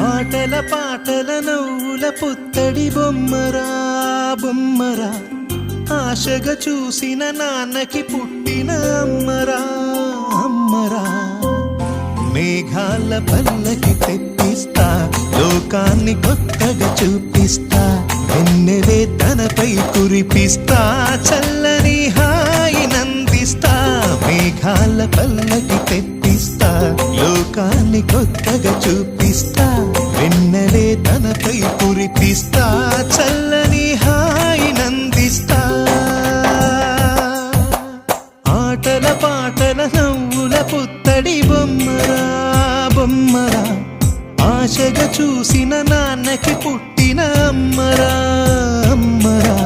ఆటల పాటల నవ్వుల పుత్తడి బొమ్మరా బొమ్మరా, ఆశగా చూసిన నాన్నకి పుట్టిన అమ్మరా అమ్మరా. మేఘాల పల్లకి తెప్పిస్తా, లోకాన్ని కొత్తగా చూపిస్తా, వెన్నెలే తనపై కురిపిస్తా, చల్లని హాయి నందిస్తా. మేఘాల పల్లకి తెప్పిస్తా, లోకాన్ని కొత్తగా చూపిస్తా, వెన్నెలే తనపై కురిపిస్తా, చల్లని హాయి నందిస్తా. ఆటల పాటల నవ్వుల పుత్తడి బొమ్మరా బొమ్మరా, ఆశగా చూసిన నాన్నకి పుట్టిన అమ్మరా అమ్మరా.